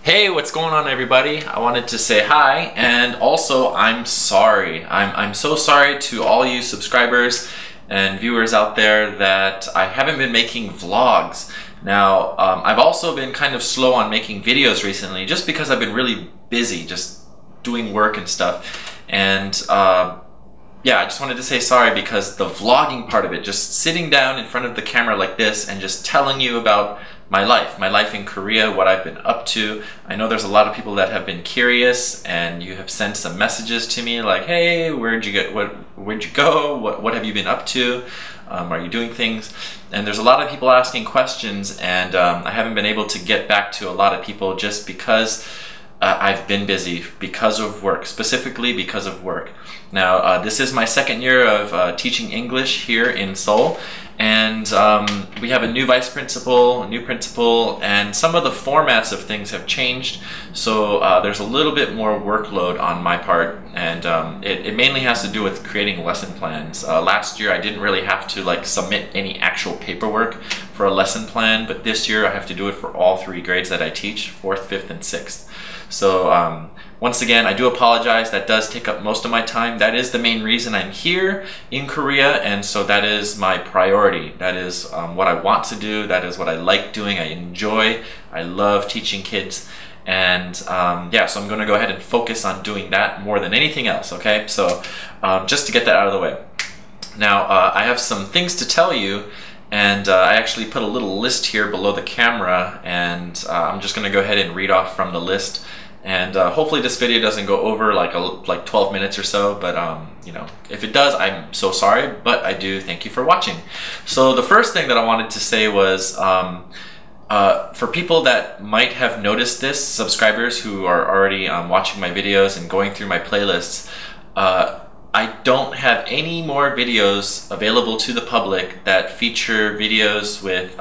Hey, what's going on, everybody? I wanted to say hi, and also I'm sorry. I'm so sorry to all you subscribers and viewers out there that I haven't been making vlogs. Now, I've also been kind of slow on making videos recently just because I've been really busy just doing work and stuff. And yeah, I just wanted to say sorry because the vlogging part of it, just sitting down in front of the camera like this and just telling you about my life in Korea, what I've been up to. I know there's a lot of people that have been curious and you have sent some messages to me like, hey, where'd you go? What have you been up to? Are you doing things? And there's a lot of people asking questions, and I haven't been able to get back to a lot of people just because I've been busy because of work, specifically because of work. Now, this is my second year of teaching English here in Seoul, and we have a new vice principal, a new principal, and some of the formats of things have changed, so there's a little bit more workload on my part, and it mainly has to do with creating lesson plans. Last year I didn't really have to submit any actual paperwork for a lesson plan, but this year I have to do it for all 3 grades that I teach, 4th, 5th, and 6th. So once again, I do apologize. That does take up most of my time. That is the main reason I'm here in Korea, and so that is my priority. That is what I want to do. That is what I like doing. I enjoy. I love teaching kids. And yeah, so I'm going to go ahead and focus on doing that more than anything else, okay? So just to get that out of the way. Now, I have some things to tell you. And I actually put a little list here below the camera, and I'm just going to go ahead and read off from the list. And hopefully this video doesn't go over like 12 minutes or so, but you know, if it does, I'm so sorry, but I do thank you for watching. So the first thing that I wanted to say was, for people that might have noticed this, subscribers who are already watching my videos and going through my playlists, I don't have any more videos available to the public that feature videos with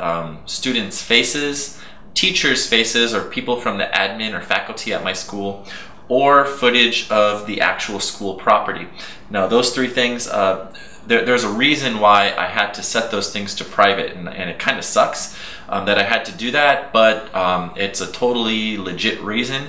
students' faces, teachers' faces, or people from the admin or faculty at my school, or footage of the actual school property. Now, those 3 things, there's a reason why I had to set those things to private, and it kind of sucks that I had to do that, but it's a totally legit reason.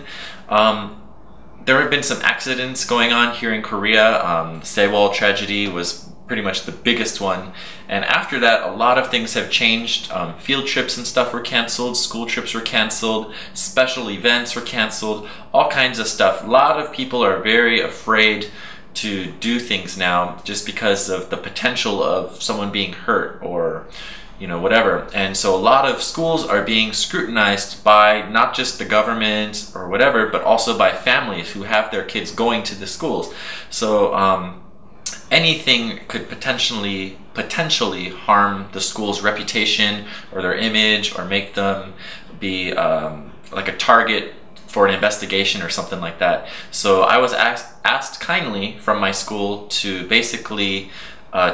There have been some accidents going on here in Korea. The Sewol tragedy was pretty much the biggest one, and after that a lot of things have changed. Field trips and stuff were canceled, school trips were canceled, special events were canceled, all kinds of stuff. A lot of people are very afraid to do things now just because of the potential of someone being hurt or you know, whatever. And so a lot of schools are being scrutinized by not just the government or whatever, but also by families who have their kids going to the schools. So anything could potentially harm the school's reputation or their image, or make them be like a target for an investigation or something like that. So I was asked kindly from my school to basically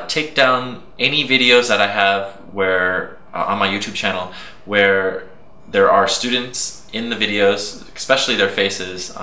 take down any videos that I have where on my YouTube channel where there are students in the videos, especially their faces,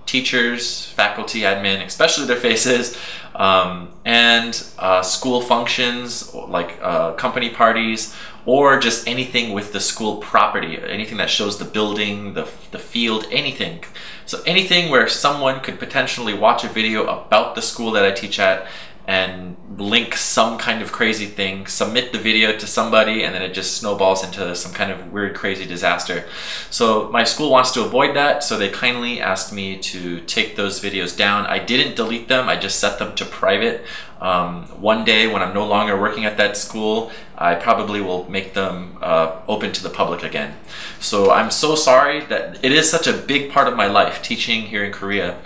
teachers, faculty, admin, especially their faces, and school functions like company parties, or just anything with the school property, anything that shows the building, the field, anything. So anything where someone could potentially watch a video about the school that I teach at and link some kind of crazy thing, submit the video to somebody, and then it just snowballs into some kind of weird, crazy disaster. So my school wants to avoid that, so they kindly asked me to take those videos down. I didn't delete them, I just set them to private. One day when I'm no longer working at that school, I probably will make them open to the public again. So I'm so sorry that it is such a big part of my life, teaching here in Korea.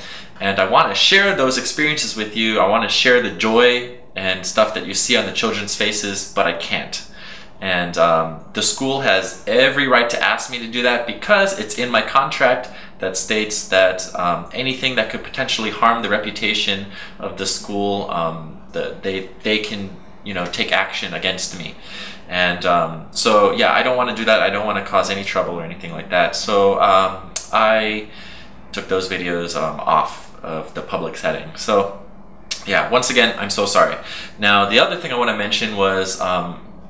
And I want to share those experiences with you. I want to share the joy and stuff that you see on the children's faces, but I can't. And the school has every right to ask me to do that because it's in my contract that states that anything that could potentially harm the reputation of the school, they can, you know, take action against me. And so yeah, I don't want to do that. I don't want to cause any trouble or anything like that. So I took those videos off of the public setting. So yeah, once again, I'm so sorry. Now, the other thing I want to mention was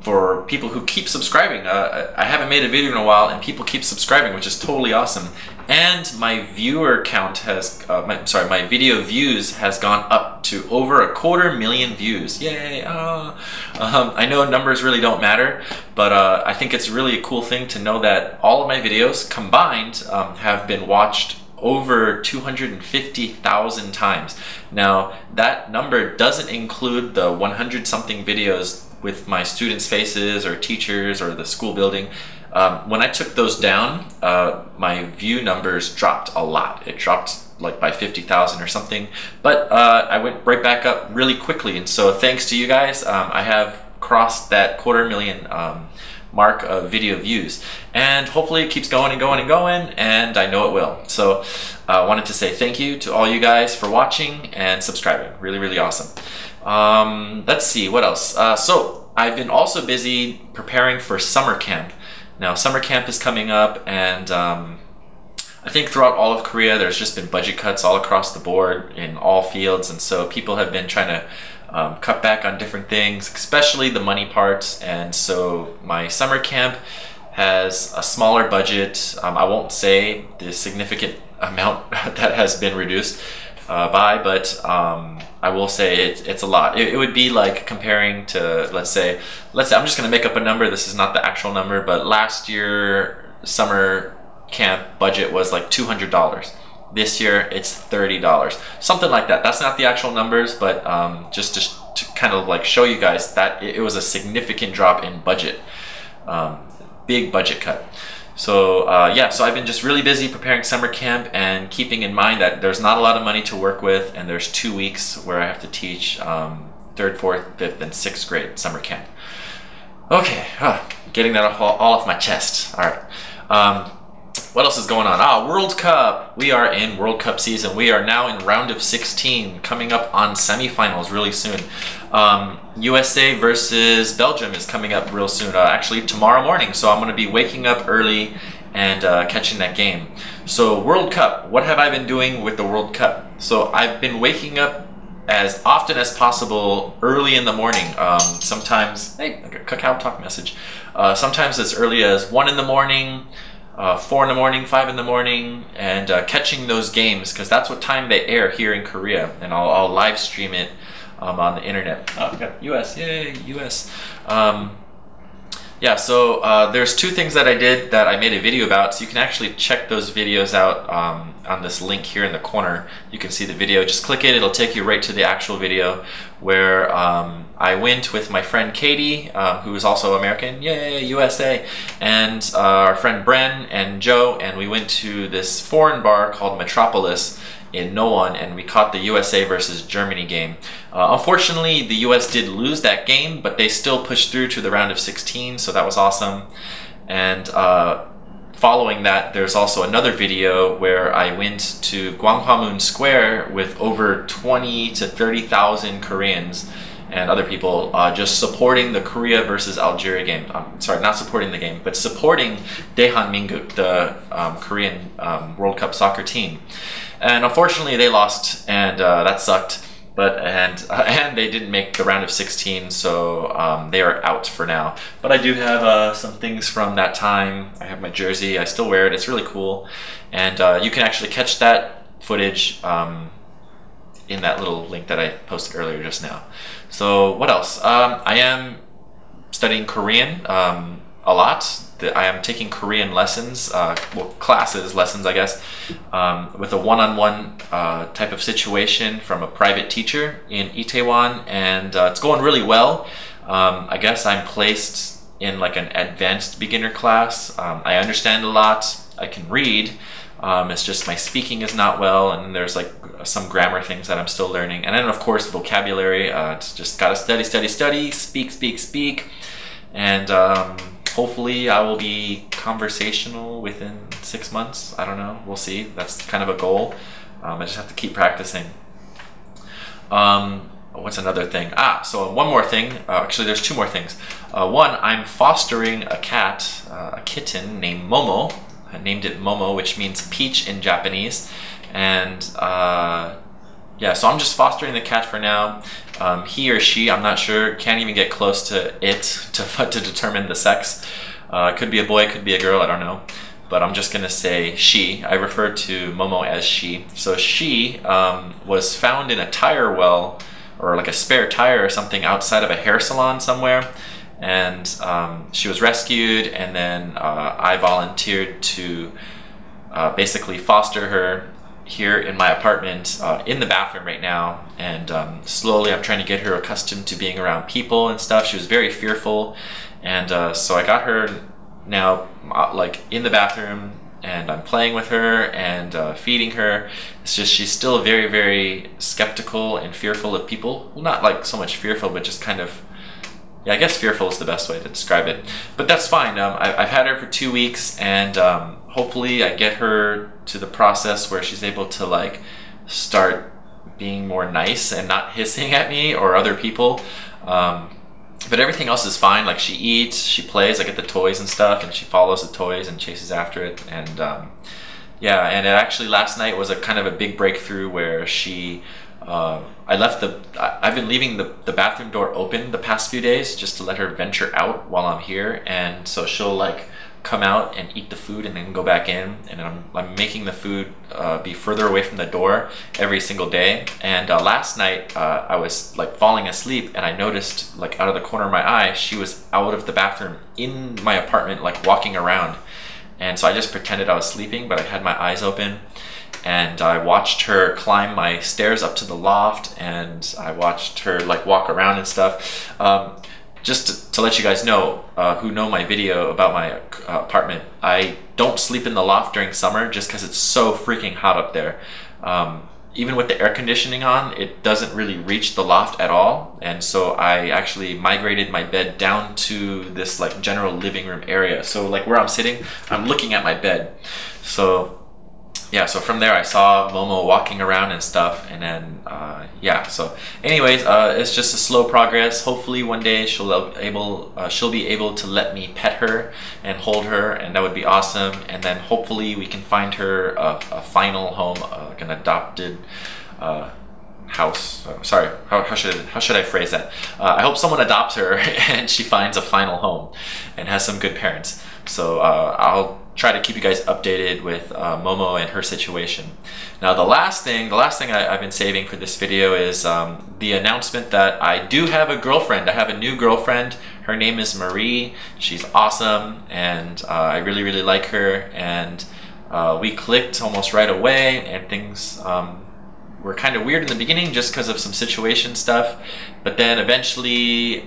for people who keep subscribing. I haven't made a video in a while, and people keep subscribing, which is totally awesome. And my viewer count has, my video views has gone up to over 250,000 views. Yay! I know numbers really don't matter, but I think it's really a cool thing to know that all of my videos combined have been watched over 250,000 times. Now, that number doesn't include the 100-something videos with my students' faces or teachers or the school building. When I took those down, my view numbers dropped a lot. It dropped like by 50,000 or something, but I went right back up really quickly. And so thanks to you guys, I have crossed that 250,000 mark of video views, and hopefully it keeps going and going and going, and I know it will. So I wanted to say thank you to all you guys for watching and subscribing. Really, really awesome. Let's see what else. So I've been also busy preparing for summer camp. Now summer camp is coming up, and I think throughout all of Korea there's just been budget cuts all across the board in all fields, and so people have been trying to cut back on different things, especially the money parts. And so my summer camp has a smaller budget. I won't say the significant amount that has been reduced by, but I will say it's a lot. It would be like comparing to, let's say I'm just going to make up a number. This is not the actual number, but last year summer camp budget was like $200. This year it's $30, something like that. That's not the actual numbers, but just to kind of like show you guys that it was a significant drop in budget, big budget cut. So yeah, so I've been just really busy preparing summer camp and keeping in mind that there's not a lot of money to work with, and there's 2 weeks where I have to teach 3rd, 4th, 5th, and 6th grade summer camp. Okay, getting that all off my chest. All right. What else is going on? World Cup. We are in World Cup season. We are now in round of 16, coming up on semifinals really soon. USA versus Belgium is coming up real soon, actually tomorrow morning. So I'm going to be waking up early and catching that game. So World Cup, what have I been doing with the World Cup? So I've been waking up as often as possible early in the morning. Sometimes, hey, Cacao Talk message. Sometimes as early as 1 in the morning, 4 in the morning, 5 in the morning, and catching those games, because that's what time they air here in Korea, and I'll live stream it on the internet. Oh, we got US, yay, US. Yeah, so there's 2 things that I did that I made a video about, so you can actually check those videos out on this link here in the corner. You can see the video, just click it, it'll take you right to the actual video where I went with my friend Katie, who is also American, yay, USA, and our friend Bren and Joe, and we went to this foreign bar called Metropolis in Nowon, and we caught the USA versus Germany game. Unfortunately, the US did lose that game, but they still pushed through to the round of 16, so that was awesome. And following that, there's also another video where I went to Gwanghwamun Square with over 20 to 30,000 Koreans and other people just supporting the Korea versus Algeria game. Sorry, not supporting the game, but supporting Daehanminguk, the Korean World Cup soccer team. And unfortunately, they lost, and that sucked. And they didn't make the round of 16, so they are out for now. But I do have some things from that time. I have my jersey. I still wear it. It's really cool, and you can actually catch that footage in that little link that I posted earlier just now. So what else? I am studying Korean a lot. I am taking Korean lessons, well, lessons, I guess, with a one-on-one type of situation from a private teacher in Itaewon, and it's going really well. I guess I'm placed in like an advanced beginner class. I understand a lot. I can read. It's just my speaking is not well, and there's like some grammar things that I'm still learning. And then of course vocabulary, it's just gotta study, speak, and hopefully I will be conversational within 6 months. I don't know, we'll see. That's kind of a goal. I just have to keep practicing. What's another thing? So one more thing. Actually, there's 2 more things. One, I'm fostering a cat, a kitten named Momo. I named it Momo, which means peach in Japanese. And yeah, so I'm just fostering the cat for now. He or she, I'm not sure, can't even get close to it to determine the sex. It could be a boy, it could be a girl, I don't know. But I'm just gonna say she. I refer to Momo as she. So she was found in a tire well, or like a spare tire or something outside of a hair salon somewhere. And she was rescued, and then I volunteered to basically foster her here in my apartment, in the bathroom right now. And slowly I'm trying to get her accustomed to being around people and stuff. She was very fearful, and so I got her now like in the bathroom, and I'm playing with her and feeding her. It's just she's still very, very skeptical and fearful of people. Well, not like so much fearful, but just kind of, yeah, I guess fearful is the best way to describe it. But that's fine. I've had her for 2 weeks, and hopefully I get her to the process where she's able to like start being more nice and not hissing at me or other people. But everything else is fine. Like she eats, she plays, I get the toys and stuff, and she follows the toys and chases after it. And yeah, and it actually last night was a kind of a big breakthrough where she, I've been leaving the bathroom door open the past few days just to let her venture out while I'm here. And so she'll like come out and eat the food and then go back in, and I'm making the food be further away from the door every single day. And last night I was like falling asleep, and I noticed like out of the corner of my eye she was out of the bathroom in my apartment, like walking around. And so I just pretended I was sleeping, but I had my eyes open, and I watched her climb my stairs up to the loft, and I watched her like walk around and stuff. Just to let you guys know, who know my video about my apartment, I don't sleep in the loft during summer just because it's so freaking hot up there. Even with the air conditioning on, it doesn't really reach the loft at all. And so I actually migrated my bed down to this like general living room area. So like where I'm sitting, I'm looking at my bed. So yeah, so from there I saw Momo walking around and stuff, and then yeah, so anyways, it's just a slow progress. Hopefully one day she'll be able to let me pet her and hold her, and that would be awesome. And then hopefully we can find her a final home, like an adopted house. Sorry, how should I phrase that? I hope someone adopts her and she finds a final home and has some good parents. So I'll try to keep you guys updated with Momo and her situation. Now the last thing I've been saving for this video is the announcement that I do have a girlfriend. I have a new girlfriend. Her name is Marie. She's awesome, and I really, really like her. And we clicked almost right away, and things were kind of weird in the beginning just because of some situation stuff. But then eventually,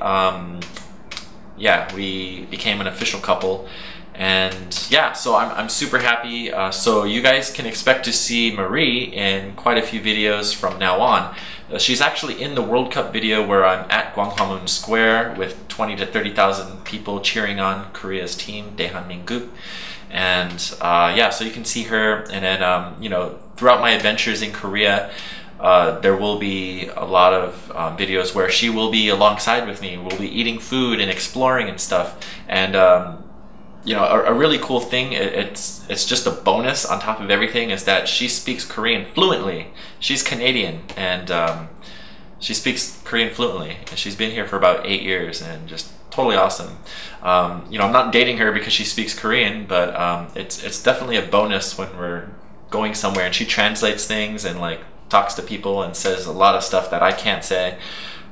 yeah, we became an official couple. And yeah, so I'm super happy. So you guys can expect to see Marie in quite a few videos from now on. She's actually in the World Cup video where I'm at Gwanghwamun Square with 20 to 30,000 people cheering on Korea's team, Daehanminguk. And yeah, so you can see her. And then you know, throughout my adventures in Korea, there will be a lot of videos where she will be alongside with me. We'll be eating food and exploring and stuff. And you know, a really cool thing, it's just a bonus on top of everything, is that she speaks Korean fluently. She's Canadian, and she speaks Korean fluently, and she's been here for about 8 years, and just totally awesome. You know, I'm not dating her because she speaks Korean, but it's definitely a bonus when we're going somewhere and she translates things and like talks to people and says a lot of stuff that I can't say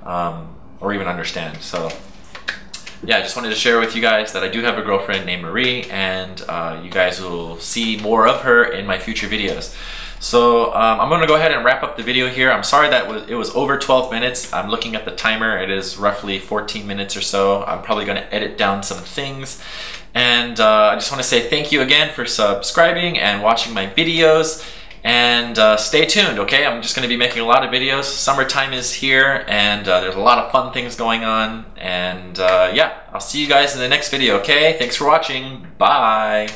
or even understand. So yeah, I just wanted to share with you guys that I do have a girlfriend named Marie, and you guys will see more of her in my future videos. So I'm going to go ahead and wrap up the video here. I'm sorry that it was over 12 minutes. I'm looking at the timer. It is roughly 14 minutes or so. I'm probably going to edit down some things. And I just want to say thank you again for subscribing and watching my videos. And stay tuned, okay? I'm just going to be making a lot of videos. Summertime is here, and there's a lot of fun things going on. And yeah, I'll see you guys in the next video, okay? Thanks for watching. Bye.